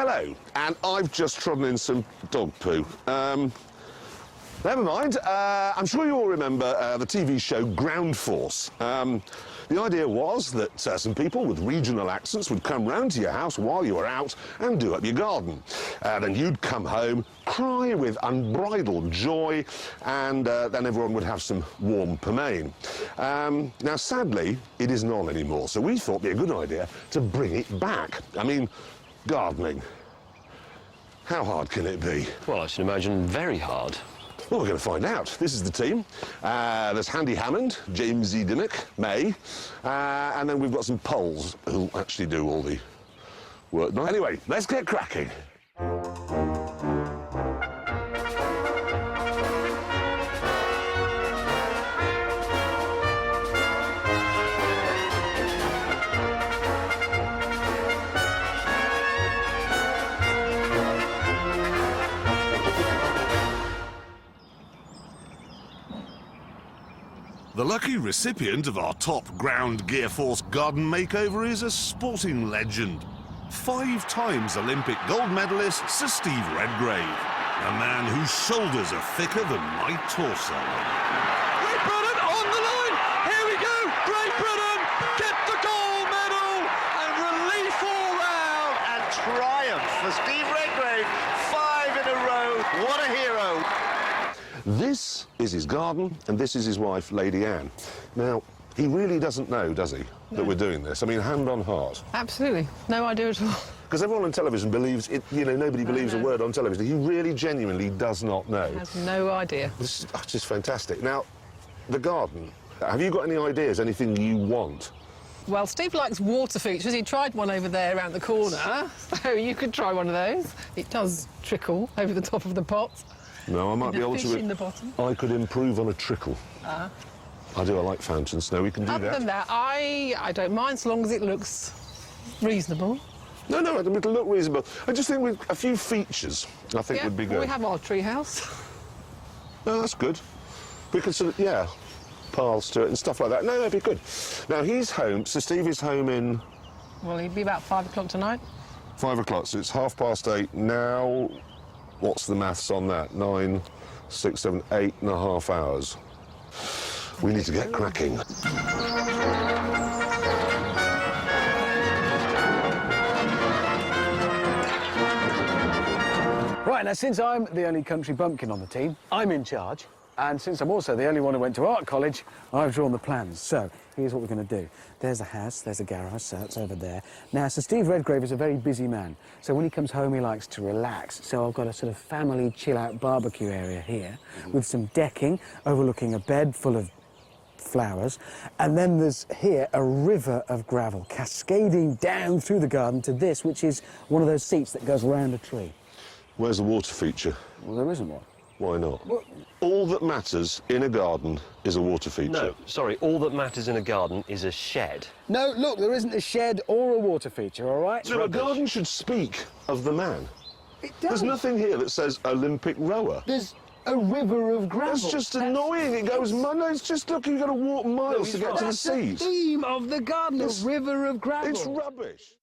Hello, and I've just trodden in some dog poo. Never mind. I'm sure you all remember the TV show Ground Force. The idea was that some people with regional accents would come round to your house while you were out and do up your garden. Then you'd come home, cry with unbridled joy, and then everyone would have some warm pomaine. Now, sadly, it isn't on anymore, so we thought it'd be a good idea to bring it back. I mean, gardening. How hard can it be? Well, I should imagine very hard. Well, we're going to find out. This is the team. There's Handy Hammond, James E. Dimmock, May, and then we've got some Poles who'll actually do all the work. Anyway, let's get cracking. The lucky recipient of our top Ground Gear Force garden makeover is a sporting legend. 5 times Olympic gold medalist Sir Steve Redgrave, a man whose shoulders are thicker than my torso. Great Britain on the line! Here we go! Great Britain get the gold medal and relief all round! And triumph for Steve Redgrave. 5 in a row. What a hero! This is his garden, and this is his wife, Lady Anne. Now, he really doesn't know, does he, that we're doing this? I mean, hand on heart. Absolutely. No idea at all. Because everyone on television believes it, you know, nobody believes a word on television. He really genuinely does not know. Has no idea. This is just fantastic. Now, the garden, have you got any ideas, anything you want? Well, Steve likes water features. He tried one over there around the corner, so you could try one of those. It does trickle over the top of the pot. No, I might be able fish to... in the bottom. I could improve on a trickle. I do, I like fountains. No, we can do Other that. than that, I don't mind, so long as it looks reasonable. No, it'll look reasonable. I just think with a few features, I think would be good. Well, we have our tree house. No, that's good. We could sort of, yeah, paths to it and stuff like that. No, that'd be good. Now, he's home, so Steve is home in... Well, he'd be about 5 o'clock tonight. 5 o'clock, so it's 8:30 now. What's the maths on that? 9, 6, 7, 8.5 hours. We need to get cracking. Right, now, since I'm the only country bumpkin on the team, I'm in charge. And since I'm also the only one who went to art college, I've drawn the plans. So, here's what we're going to do. There's a house, there's a garage, so it's over there. Now, Sir Steve Redgrave is a very busy man. So when he comes home, he likes to relax. So I've got a sort of family chill-out barbecue area here with some decking overlooking a bed full of flowers. And then there's here a river of gravel cascading down through the garden to this, which is one of those seats that goes around a tree. Where's the water feature? Well, there isn't one. Why not? Well, all that matters in a garden is a water feature. No, sorry, all that matters in a garden is a shed. no, look, there isn't a shed or a water feature, all right? So a garden should speak of the man. It does. There's nothing here that says Olympic rower. There's a river of gravel. That's just annoying. It goes, it's just, look, you've got to walk miles to get to the That's the seat. theme of the garden, It's- a river of gravel. It's rubbish.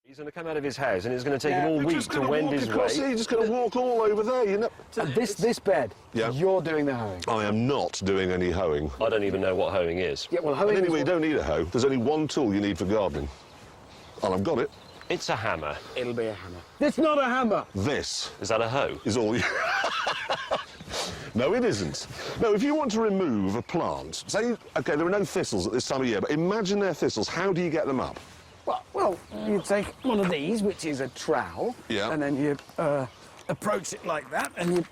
He's going to come out of his house and it's going to take him all week to wend his way. You're just going to walk all over there, you know. This bed, Yeah. you're doing the hoeing. I am not doing any hoeing. I don't even know what hoeing is. Yeah, well, And hoeing anyway, you is don't need a hoe. There's only one tool you need for gardening. And I've got it. It's a hammer. It'll be a hammer. It's not a hammer. This Is that a hoe? is all you... No, it isn't. No, if you want to remove a plant, say, OK, there are no thistles at this time of year, but imagine they're thistles. How do you get them up? Well, you take one of these, which is a trowel, Yeah. and then you approach it like that, and you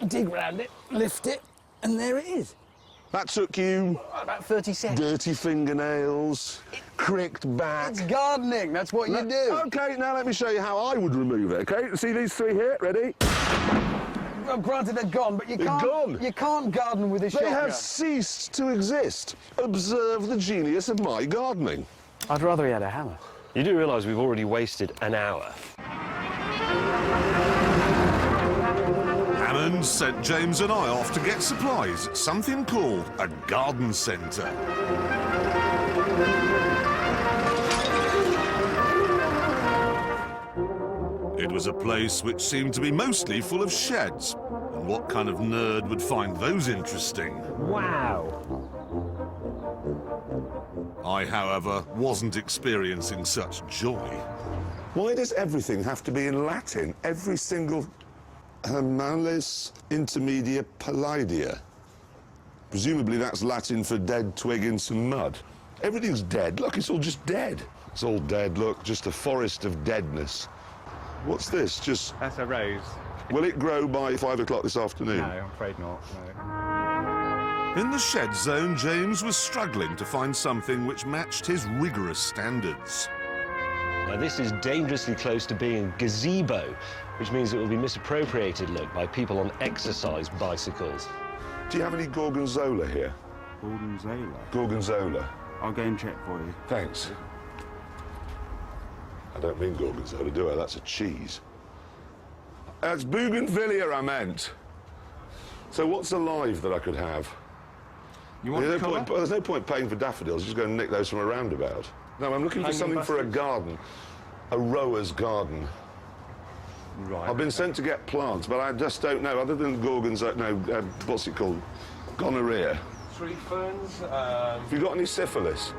dig round it, lift it, and there it is. That took you About 30 seconds. dirty fingernails, cricked back. It's gardening, that's what you do. OK, now let me show you how I would remove it, OK? See these 3 here? Ready? Well, granted, they're gone, but you They're can't. gone. You can't garden with a They shotgun. have ceased to exist. Observe the genius of my gardening. I'd rather he had a hammer. You do realise we've already wasted an hour. Hammond sent James and I off to get supplies at something called a garden centre. was a place which seemed to be mostly full of sheds. And what kind of nerd would find those interesting? Wow. I, however, wasn't experiencing such joy. Why does everything have to be in Latin? Every single Hermalis intermedia palladia. Presumably that's Latin for dead twig in some mud. Everything's dead. Look, it's all just dead. It's all dead, look, just a forest of deadness. What's this? Just... That's a rose. Will it grow by 5 o'clock this afternoon? No, I'm afraid not, no. In the shed zone, James was struggling to find something which matched his rigorous standards. Now, this is dangerously close to being a gazebo, which means it will be misappropriated, look, by people on exercise bicycles. Do you have any gorgonzola here? Gorgonzola? Gorgonzola. I'll go and check for you. Thanks. I don't mean gorgonzola, do I? That's a cheese. It's bougainvillea I meant. So what's alive that I could have? You want There's the no colour? point, there's no point paying for daffodils, just go and nick those from a roundabout. No, I'm looking for Hanging something for a baskets? garden. A rower's garden. Right. I've been sent to get plants, but I just don't know, other than gorgonzola, no, what's it called? Gonorrhea. Tree ferns? Have you got any syphilis?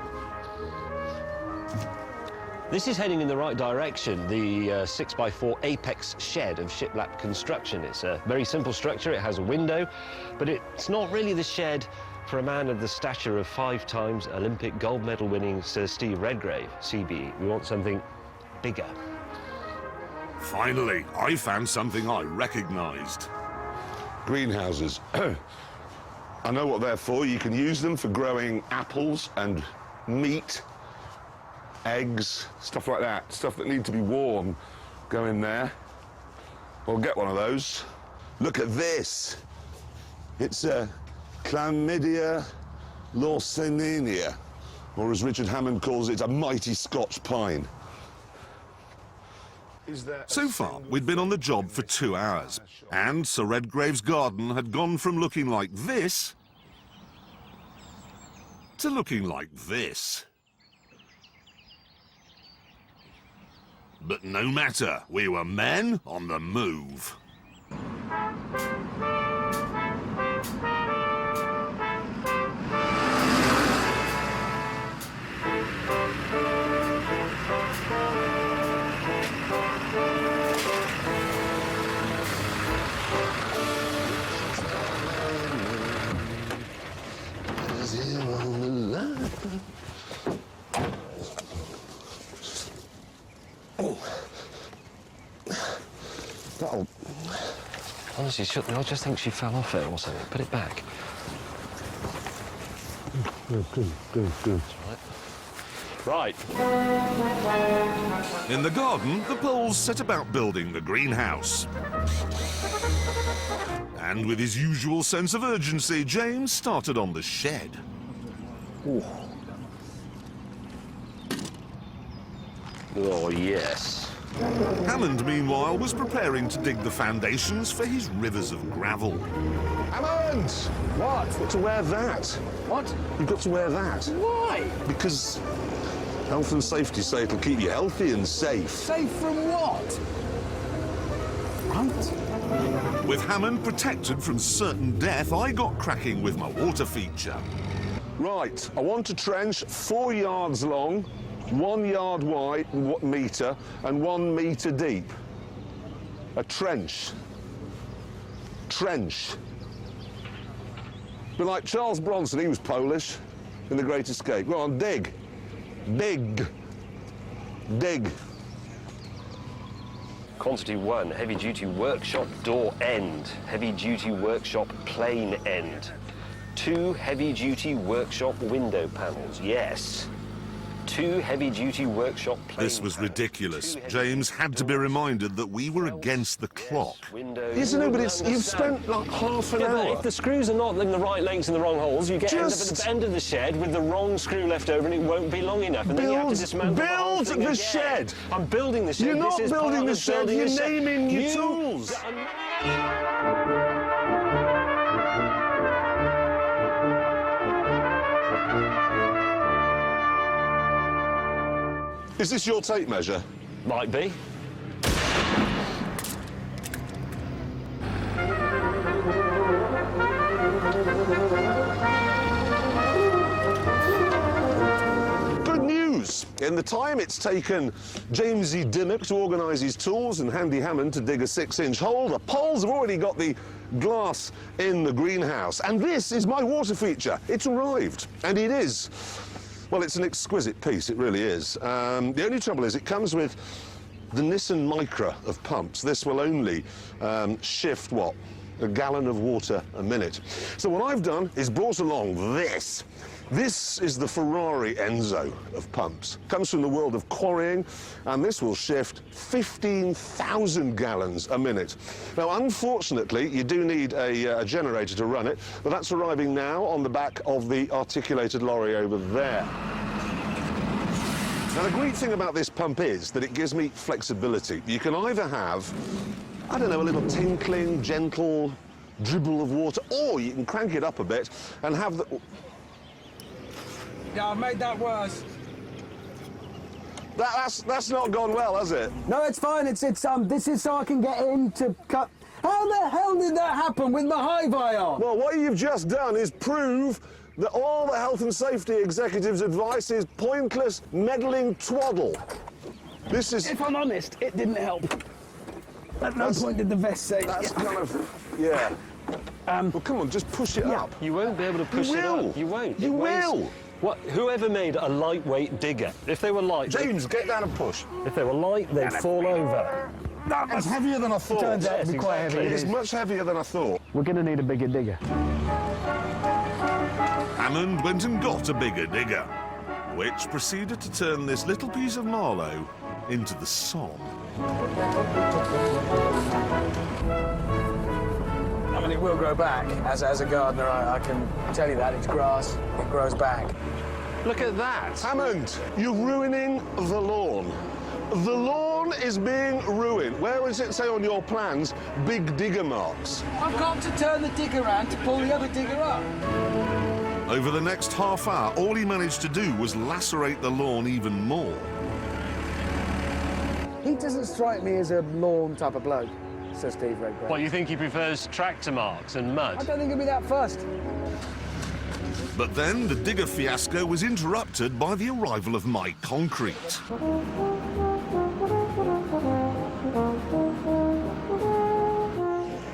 This is heading in the right direction, the 6x4 Apex shed of Shiplap Construction. It's a very simple structure, it has a window, but it's not really the shed for a man of the stature of 5-time Olympic gold medal winning Sir Steve Redgrave, CBE. We want something bigger. Finally, I found something I recognised. Greenhouses. I know what they're for. You can use them for growing apples and meat, eggs, stuff like that. Stuff that need to be warm. Go in there. Well, get one of those. Look at this. It's a Chlamydia lawsonina, or as Richard Hammond calls it, a mighty Scotch pine. So far, we'd been on the job for 2 hours, and Sir Redgrave's garden had gone from looking like this to looking like this. But no matter, we were men on the move. That'll... Honestly, I just think she fell off it or something. Put it back. Good. Right. In the garden, the Poles set about building the greenhouse. And with his usual sense of urgency, James started on the shed. Ooh. Oh, yes. Hammond, meanwhile, was preparing to dig the foundations for his rivers of gravel. Hammond! What? You've got to wear that. What? You've got to wear that. Why? Because health and safety say it'll keep you healthy and safe. Safe from what? Right. With Hammond protected from certain death, I got cracking with my water feature. Right, I want a trench 4 yards long, 1 yard wide, metre, and 1 metre deep. A trench. Trench. But like Charles Bronson, he was Polish in The Great Escape. Go on, dig. Dig. Dig. Quantity 1, heavy-duty workshop door end. Heavy-duty workshop plain end. 2 heavy-duty workshop window panels, yes. 2 heavy-duty workshop plain This was panels. ridiculous. 2 James heavy-duty had to be doors. reminded that we were against the clock. Yes, windows. Yes, no, but it's, you've spent like half an Yeah, but hour. if the screws are not in the right lengths in the wrong holes, you get end up at Just- the end of the shed with the wrong screw left over and it won't be long enough. And then you have to dismantle the whole build thing the again. shed. I'm building the shed. You're not This is building part the of shed, building you're a shed. naming your You- tools. Is this your tape measure? Might be. In the time it's taken Jamesy Dimmock to organise his tools and Handy Hammond to dig a 6-inch hole, the Poles have already got the glass in the greenhouse. And this is my water feature. It's arrived, and it is. Well, it's an exquisite piece, it really is. The only trouble is it comes with the Nissan Micra of pumps. This will only shift, what, a gallon of water a minute. So what I've done is brought along this. This is the Ferrari Enzo of pumps. Comes from the world of quarrying, and this will shift 15,000 gallons a minute. Now, unfortunately, you do need a generator to run it, but that's arriving now on the back of the articulated lorry over there. Now, the great thing about this pump is that it gives me flexibility. You can either have, I don't know, a little tinkling, gentle dribble of water, or you can crank it up a bit and have the... Yeah, I've made that worse. That's not gone well, has it? No, it's fine. This is so I can get in to cut. How the hell did that happen with my hi-fi on? Well, what you've just done is prove that all the health and safety executives' advice is pointless, meddling twaddle. This is... If I'm honest, it didn't help. At no point did the vest say... That's kind of... Yeah. Well, come on, just push it up. You won't be able to push it up. You won't. You will. What? Whoever made a lightweight digger, if they were light... James, get down and push. If they were light, they'd fall over. It's heavier than I thought. Turns out to be quite heavy. It is much heavier than I thought. We're going to need a bigger digger. Hammond went and got a bigger digger, which proceeded to turn this little piece of Marlow into the Somme. I mean, it will grow back. As a gardener, I can tell you that. It's grass. It grows back. Look at that. Hammond, you're ruining the lawn. The lawn is being ruined. Where does it say on your plans, big digger marks? I've got to turn the digger around to pull the other digger up. Over the next half hour, all he managed to do was lacerate the lawn even more. He doesn't strike me as a lawn type of bloke, Sir Steve Redgrave. What, you think he prefers tractor marks and I mud? don't think he'll be that fussed. But then the digger fiasco was interrupted by the arrival of Mike Concrete.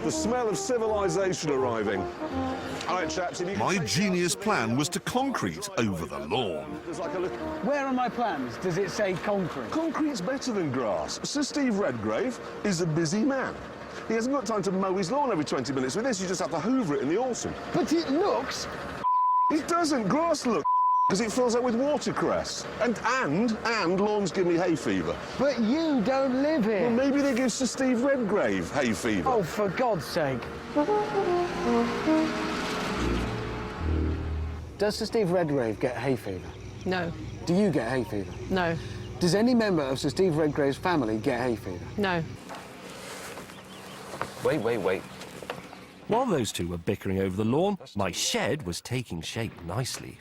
The smell of civilization arriving. All right, chaps, if you can My take genius plan was to concrete over the lawn. There's like a little... Where are my plans? Does it say concrete? Concrete's better than grass. Sir Steve Redgrave is a busy man. He hasn't got time to mow his lawn every 20 minutes. With this, you just have to hoover it in the autumn. But it looks... It doesn't. Grass looks because it fills up with watercress. And lawns give me hay fever. But you don't live here. Well, maybe they give Sir Steve Redgrave hay fever. Oh, for God's sake. Does Sir Steve Redgrave get hay fever? No, Do you get hay fever? no, Does any member of Sir Steve Redgrave's family get hay fever? no. Wait. While those two were bickering over the lawn, my shed was taking shape nicely.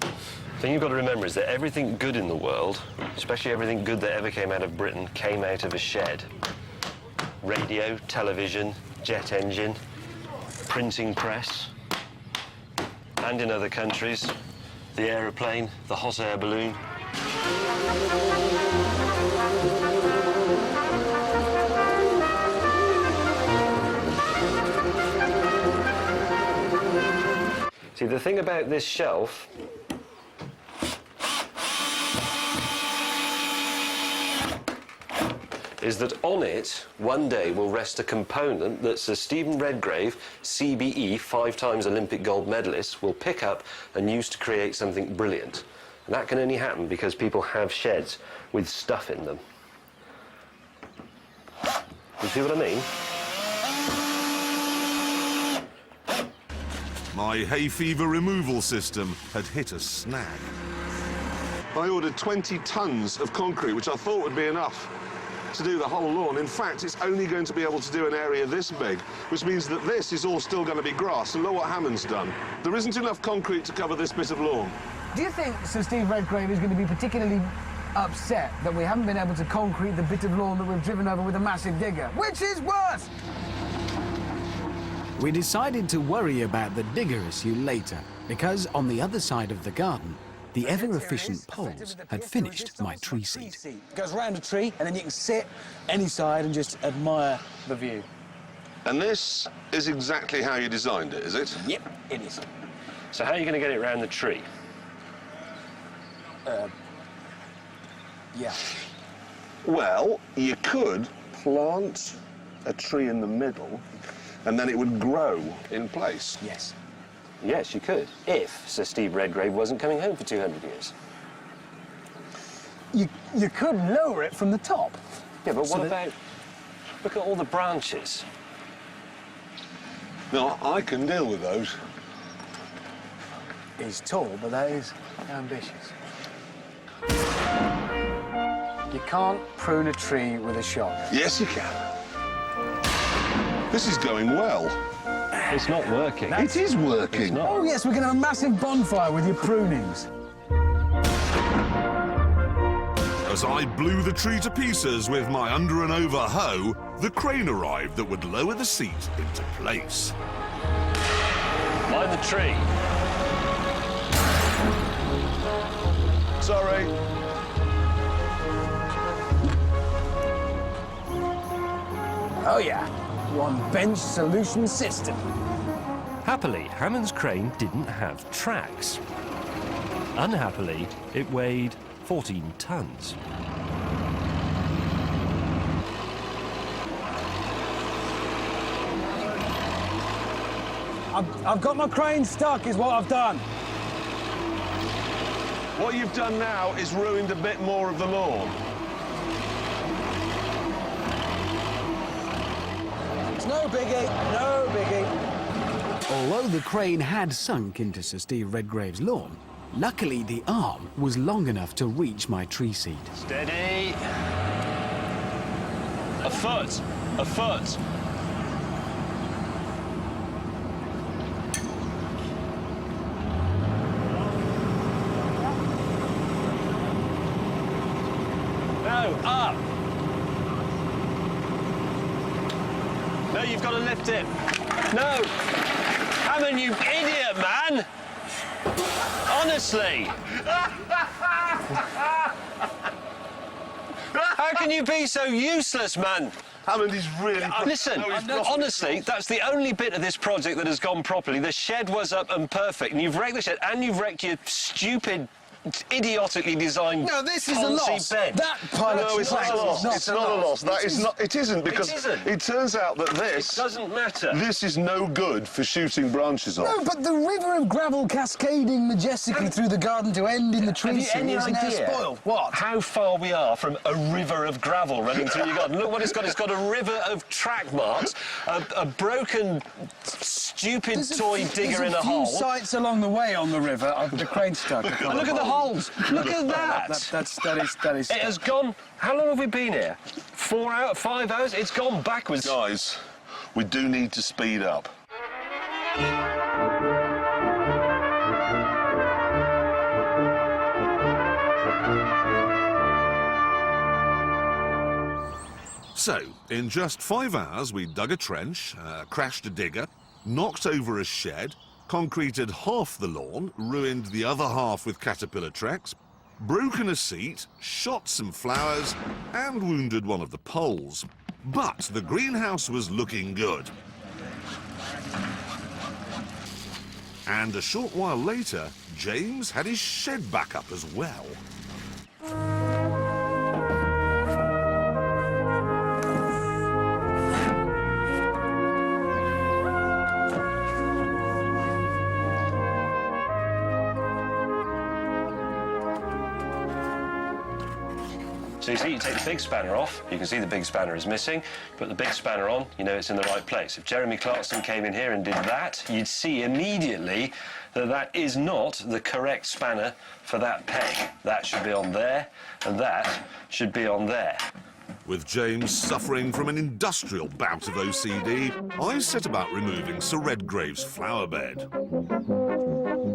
The thing you've got to remember is that everything good in the world, especially everything good that ever came out of Britain, came out of a shed. Radio, television, jet engine, printing press, and in other countries, the aeroplane, the hot air balloon. See, the thing about this shelf is that on it, one day, will rest a component that Sir Stephen Redgrave, CBE, 5-time Olympic gold medalist, will pick up and use to create something brilliant. And that can only happen because people have sheds with stuff in them. You see what I mean? My hay fever removal system had hit a snag. I ordered 20 tons of concrete, which I thought would be enough to do the whole lawn. In fact, it's only going to be able to do an area this big, which means that this is all still going to be grass. And look what Hammond's done. There isn't enough concrete to cover this bit of lawn. Do you think Sir Steve Redgrave is going to be particularly upset that we haven't been able to concrete the bit of lawn that we've driven over with a massive digger? Which is worse? We decided to worry about the digger issue later, because on the other side of the garden, The ever-efficient poles had finished my tree seat. It goes round a tree, and then you can sit any side and just admire the view. And this is exactly how you designed it, is it? Yep, it is. So how are you going to get it round the tree? Yeah. Well, you could plant a tree in the middle, and then it would grow in place. Yes. Yes, you could, if Sir Steve Redgrave wasn't coming home for 200 years. You could lower it from the top. Yeah, but So what that- about... Look at all the branches. No, I can deal with those. He's tall, but that is ambitious. You can't prune a tree with a shotgun. Yes, you can. This is going well. It's not working. It is working. It's not. Oh, yes, we can have a massive bonfire with your prunings. As I blew the tree to pieces with my under and over hoe, the crane arrived that would lower the seat into place. Mind the tree. Sorry. Oh, yeah. One bench solution system. Happily, Hammond's crane didn't have tracks. Unhappily, it weighed 14 tons. I've got my crane stuck, is what I've done. What you've done now is ruined a bit more of the lawn. It's no biggie, no biggie. Although the crane had sunk into Sir Steve Redgrave's lawn, luckily the arm was long enough to reach my tree seat. Steady. A foot. A foot. No, up. No, you've got to lift it. No. Hammond, you idiot, man. Honestly. How can you be so useless, man? Hammond is really... Listen, No, he's not. honestly, that's the only bit of this project that has gone properly. The shed was up and perfect, and you've wrecked the shed, and you've wrecked your stupid, idiotically designed No, this is a Ponzi loss. bench. That pile No, of it's not a tracks loss. is It's not a loss. That is not. It isn't because isn't. it turns out that It this doesn't matter. this is no good for shooting branches off. No, but the river of gravel cascading majestically through the garden to end in the Have tree you seat any is now idea spoiled. What? how far we are from a river of gravel running through your garden? Look what it's got. It's got a river of track marks, a broken, stupid toy digger in a hole. There's a few sites along the way on the river of the crane stuck. And look at the holes. Look at that. That is. It has gone. How long have we been here? 4 hours, 5 hours? It's gone backwards. Guys, we do need to speed up. So, in just 5 hours, we dug a trench, crashed a digger, knocked over a shed, concreted half the lawn, ruined the other half with caterpillar tracks, broken a seat, shot some flowers, and wounded one of the poles. But the greenhouse was looking good. And a short while later, James had his shed back up as well. So you see, you take the big spanner off, you can see the big spanner is missing. Put the big spanner on, you know it's in the right place. If Jeremy Clarkson came in here and did that, you'd see immediately that that is not the correct spanner for that peg. That should be on there, and that should be on there. With James suffering from an industrial bout of OCD, I set about removing Sir Redgrave's flower bed.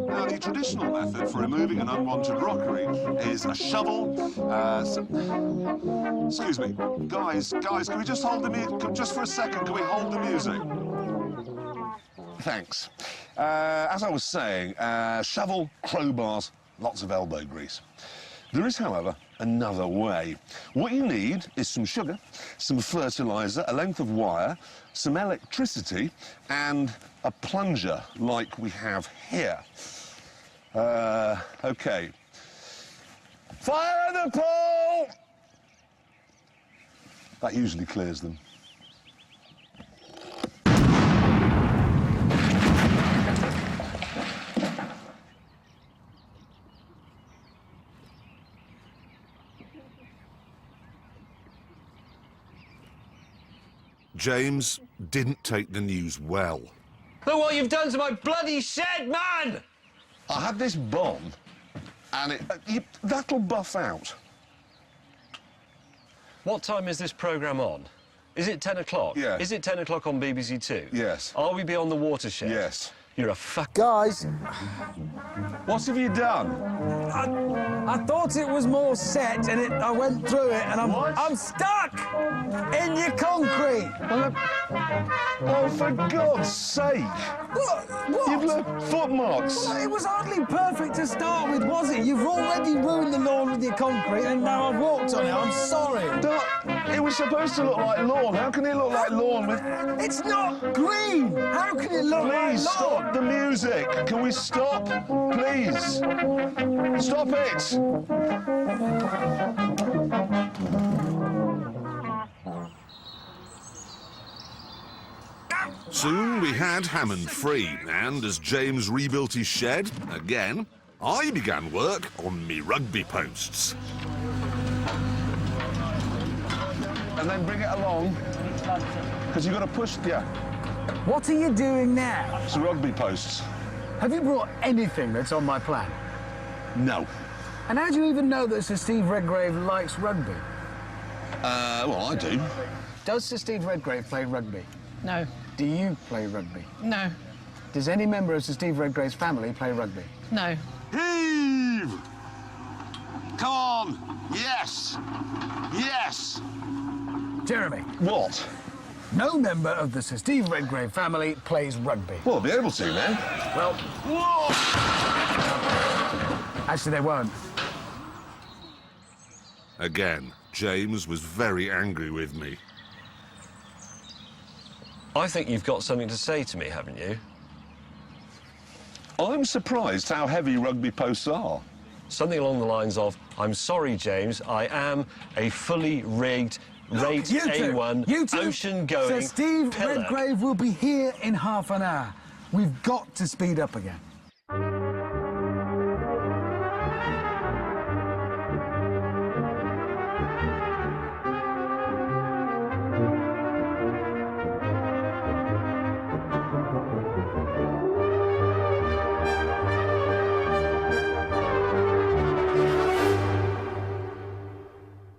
Now, the traditional method for removing an unwanted rockery is a shovel. Excuse me, guys, can we just hold the music? Just for a second, can we hold the music? Thanks. As I was saying, shovel, crowbars, lots of elbow grease. There is, however, another way. What you need is some sugar, some fertiliser, a length of wire, some electricity, and a plunger like we have here. OK. Fire at the pole! That usually clears them. James didn't take the news well. Look what you've done to my bloody shed, man! I had this bomb, and that'll buff out. What time is this programme on? Is it 10 o'clock? Yeah. Is it 10 o'clock on BBC Two? Yes. Are we beyond the watershed? Yes. You're a fuck... Guys, What have you done? I thought it was more set, and I went through it, and I'm stuck in your concrete. Oh, for God's sake! What? You've left footmarks. Well, it was hardly perfect to start with, was it? You've already ruined the lawn with your concrete, and now I've walked on it. I'm sorry. It was supposed to look like lawn. How can it look like lawn with... It's not green. How can it look like Please, lawn? stop the music. Can we stop? Please. Stop it. Soon we had Hammond free, and as James rebuilt his shed, again, I began work on me rugby posts. And then bring it along. Because you've got to push... Yeah. What are you doing now? It's rugby posts. Have you brought anything that's on my plan? No. And how do you even know that Sir Steve Redgrave likes rugby? Well, I do. Does Sir Steve Redgrave play rugby? No. Do you play rugby? No. Does any member of Sir Steve Redgrave's family play rugby? No. Heave! Come on! Yes! Yes! Jeremy, What? no member of the Sir Steve Redgrave family plays rugby. Well, I'll be able to now. Well, actually, they won't. Again, James was very angry with me. I think you've got something to say to me, haven't you? I'm surprised how heavy rugby posts are. Something along the lines of, I'm sorry, James, I am a fully rigged, rate You two, A1, you two, ocean-going Sir Steve pillar. Redgrave will be here in half an hour. We've got to speed up again.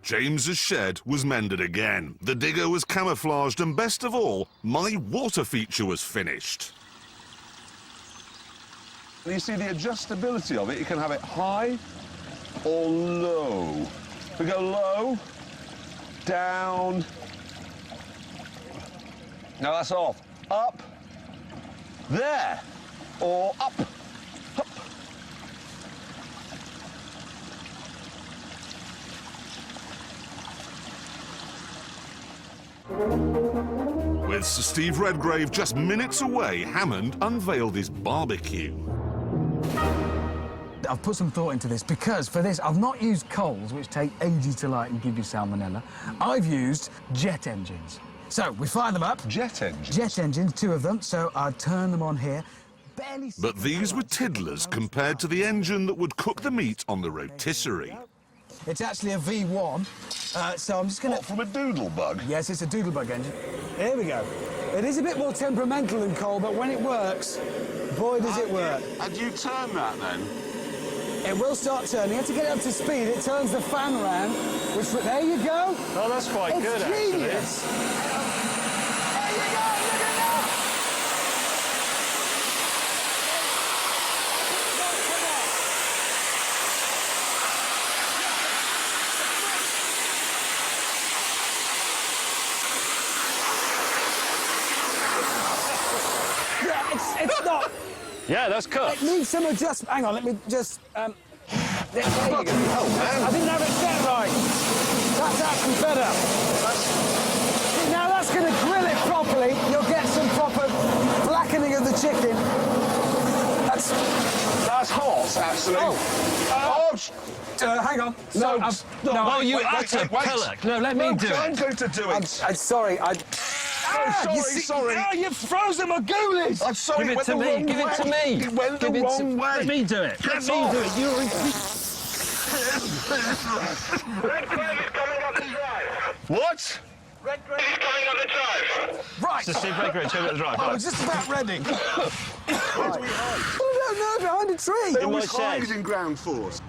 James's shed was mended again. The digger was camouflaged, and best of all, my water feature was finished. You see the adjustability of it. You can have it high or low. We go low, down. No, that's off. Up, there, or up. Up. With Sir Steve Redgrave just minutes away, Hammond unveiled his barbecue. I've put some thought into this because for this I've not used coals, which take ages to light and give you salmonella. I've used jet engines. So we fire them up. Jet engines. Jet engines, 2 of them. So I'd turn them on here. Barely. But these were tiddlers compared to the engine that would cook the meat on the rotisserie. It's actually a V1. So I'm just going What, to... from a doodle bug? Yes, it's a doodlebug engine. Here we go. It is a bit more temperamental than coal, but when it works, boy, does it work. And you turn that then? It will start turning. You have to get it up to speed. It turns the fan around, which... There you go. Oh, that's quite It's good, actually. genius. There you go. Look at that. Yeah, it's not. Yeah, that's cooked. It needs some adjustment. Hang on, let me just... There you go. I didn't have it set right. That's actually better. Now that's going to grill it properly. You'll get some proper blackening of the chicken. That's hot, actually. Hang on. No, Oh, you wait, utter wait. pillock. No, let me do I'm it. going to do it. I'm sorry. Sorry. Oh, you've frozen my ghoulies. I'm sorry, Give it went to the me. wrong Give it to way. me. It went the Give it to- wrong way. Let me do it. Let Piss me off. do it. You're. Redgrave is coming up the drive. What? Redgrave is coming up the drive. Right. Sir Steve Redgrave, turn at the drive. I Right. was just about ready. I don't know, behind a tree. They In my always hide shed. in ground force.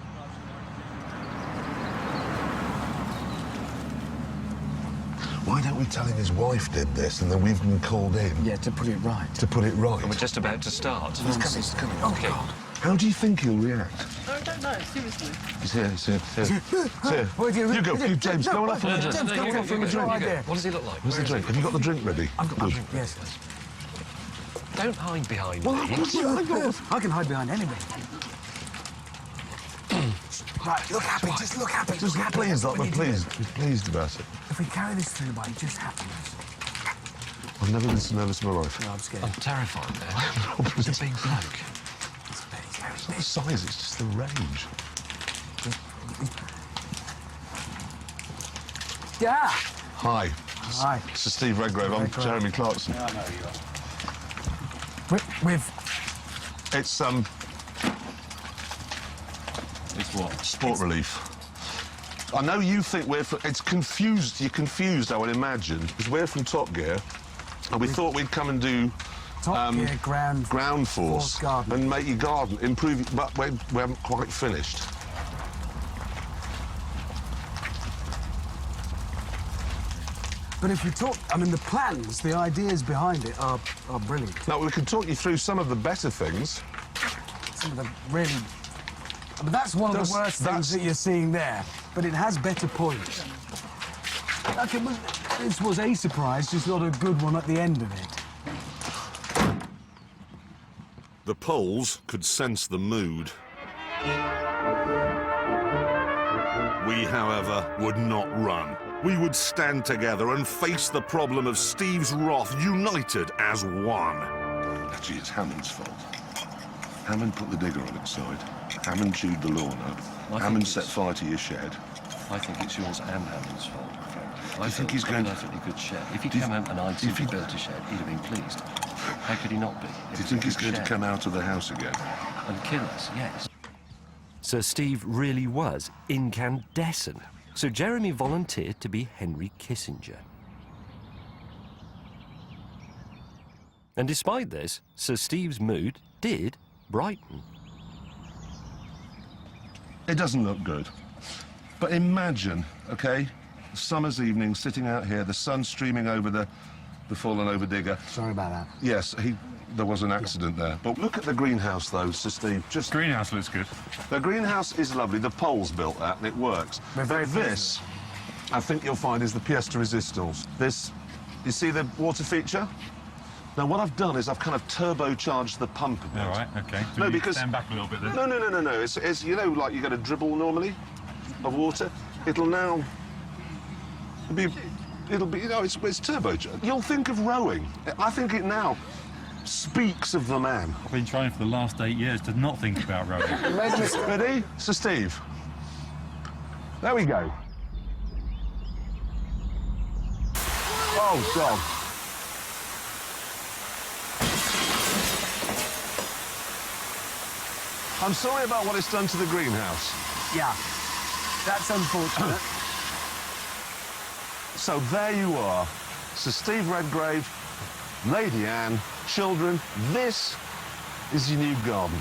Why don't we tell him his wife did this and then we've been called in Yeah, to put it right. to put it right? We're just about to start. He's coming. Oh, Okay. God. How do you think he'll react? I don't know, seriously. He's here. Where do You go, James, No, go off on the James, drink. go you on, go, for you the go, drink. you go. Idea. What does he look like? Where's the drink? Have you got the drink ready? I've got my drink, yes. Don't hide behind Well, me. I can hide behind anything. Right, look happy, just look happy. Just look happy. pleased, That's what like we we're need to pleased. We're pleased about it. do. If we carry this through by just happiness. I've never been so nervous in my life. No, I'm scared. I'm terrified now. It's a big bloke. It's not the size, it's just the range. Yeah. Hi. Hi. This is Steve Redgrave. I'm Redgrave. Jeremy Clarkson. I know you are. With It's It's what? sport relief. I know you think we're from... It's confused. You're confused, I would imagine, because we're from Top Gear, and we thought we'd come and do Top Gear ground force garden. and make your garden, improve it, but we haven't quite finished. But if we talk, I mean, the plans, the ideas behind it are brilliant. Now, we can talk you through some of the better things. Some of the really... I mean, that's one of the worst things that you're seeing there, but it has better points. Okay, well, this was a surprise, just not a good one at the end of it. The Poles could sense the mood. We, however, would not run. We would stand together and face the problem of Steve's wrath, united as one. Actually, it's Hammond's fault. Hammond put the digger on its side. Hammond chewed the lawn up. Hammond set fire to your shed. I think it's yours and Hammond's fault, frankly. I think built he's a going to- perfectly good shed. If he Do you- came home and I'd do you simply think- built a shed, he'd have been pleased. How could he not be? It Do you was a think he's good going to shed. come out of the house again? And kill us, yes. Sir Steve really was incandescent, so Jeremy volunteered to be Henry Kissinger. And despite this, Sir Steve's mood did brighten. It doesn't look good. But imagine, okay, a summer's evening, sitting out here, the sun streaming over the fallen over digger. Sorry about that. Yes, there was an accident there. But look at the greenhouse, though, Sir Steve. Just Greenhouse looks good. the greenhouse is lovely. The Poles built that, and it works. We're very But this, I think you'll find, is the pièce de résistance. This, you see the water feature? Now, what I've done is I've kind of turbocharged the pump a bit. All right, okay. No, you because... stand back a little bit then. No. It's you know, like you get a dribble normally of water. It'll now be, you know, it's turbocharged. You'll think of rowing. I think it now speaks of the man. I've been trying for the last 8 years to not think about rowing. Ready? So, Steve. There we go. Oh, God. I'm sorry about what it's done to the greenhouse. Yeah, that's unfortunate. So there you are. Sir Steve Redgrave, Lady Anne, children, this is your new garden.